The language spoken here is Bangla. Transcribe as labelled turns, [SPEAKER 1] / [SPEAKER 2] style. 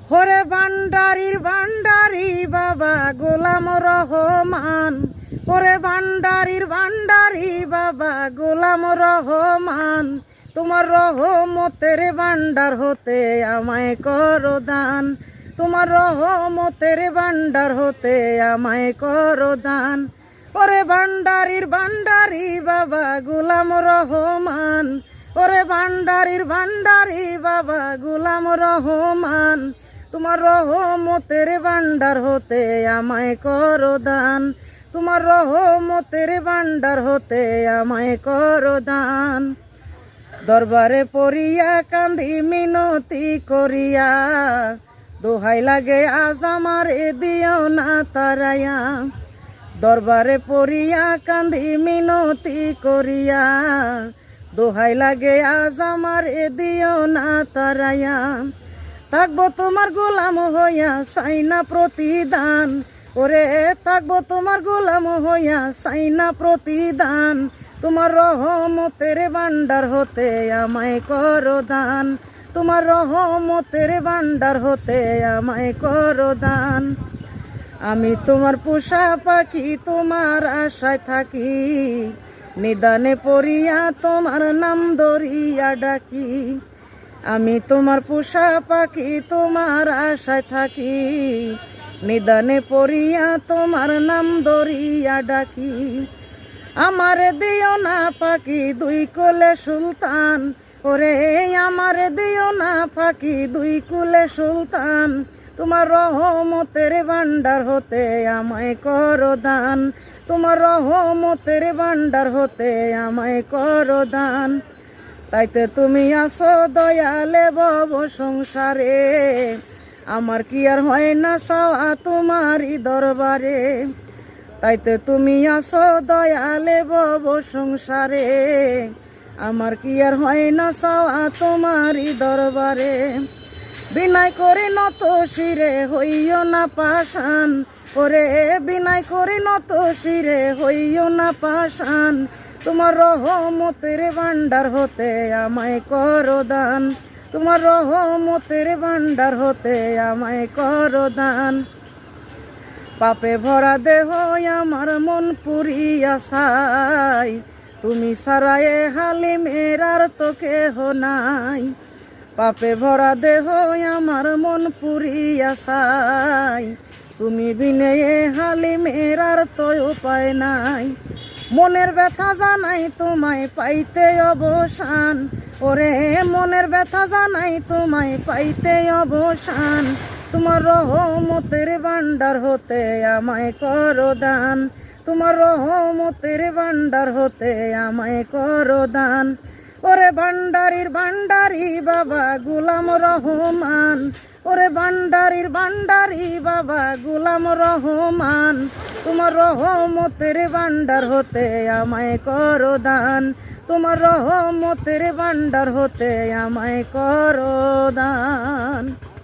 [SPEAKER 1] ওরে ভান্ডারির ভান্ডারি বাবা গোলাম রহমান, ওরে ভান্ডারির ভান্ডারি বাবা গোলাম রহমান, তোমার রহমতের ভান্ডার হতে আমায় করো দান, তোমার রহমতের ভান্ডার হতে আমায় করো দান। ওরে ভান্ডারির ভান্ডারি বাবা গোলাম রহমান, ওরে ভান্ডারির ভান্ডারি বাবা গোলাম রহমান, তোমার রহমতের ভান্ডার হতে আমায় করো দান, তোমার রহমতের ভান্ডার হতে আমায় করো দান। দরবারে পড়িয়া কান্দি মিনতি করিয়া, দোহাই লাগে আজ আমারে দিও না তারায়া। দরবারে পড়িয়া কান্দি মিনতি করিয়া, দোহাই লাগে আজ আমারে দিও না তারায়া। থাকবো তোমার গোলাম হইয়া চাই না প্রতিদান, ওরে থাকবো তোমার গোলাম হইয়া চাই না প্রতিদান, তোমার রহমতের ভান্ডার হতে আমায় করো দান, তোমার রহমতের ভান্ডার হতে আমায় করো দান। আমি তোমার পোষা পাখি তোমার আশায় থাকি, নিদানে পড়িয়া তোমার নাম ধরিয়া ডাকি। আমি তোমার পোষা পাখি তোমার আশায় থাকি, নিদানে পড়িয়া তোমার নাম ধরিয়া ডাকি। আমারে দিও না পাখি দুই কোলে সুলতান, ওরে আমারে দিও না পাখি দুই কোলে সুলতান, তোমার রহমতের ভান্ডার হতে আমায় করো দান, তোমার রহমতের ভান্ডার হতে আমায় করো দান। তাইতে তুমি আসো দয়ালে ভব সংসারে, আমার কি আর হয় না চাওয়া তোমারই দরবারে। তাইতে তুমি আসো দয়ালে ভব সংসারে, আমার কি আর হয় না চাওয়া তোমারই দরবারে। বিনয় করে নত শিরে হইও না পাষাণ, ওরে বিনয় করে নত শিরে হইও না পাষাণ, তোমার রহমতের ভান্ডার হতে আমায় করো দান, তোমার রহমতের ভান্ডার হতে আমায় করো দান। পাপে ভরা দেহ আমার মন পুরিয়া চাই, তুমি ছাড়ায় হালিমের আর তো কেহ নাই। পাপে ভরা দেহ আমার মন পুরিয়া চাই, তুমি বিনে হালিমের আর তো উপায় নাই। মনের ব্যথা জানাই তোমায় পাইতে অবসান, ওরে মনের ব্যথা জানাই তোমায় পাইতে অবসান, তোমার রহমতের ভান্ডার হতে আমায় করো দান, তোমার রহমতের ভান্ডার হতে আমায় করো দান। ওরে ভান্ডারির ভান্ডারি বাবা গোলাম রহমান, ওরে ভান্ডারির ভান্ডারি বাবা গোলাম রহমান, তোমার রহমতের ভান্ডার হতে আমায় করো দান, তোমার রহমতের ভান্ডার হতে আমায় করো দান।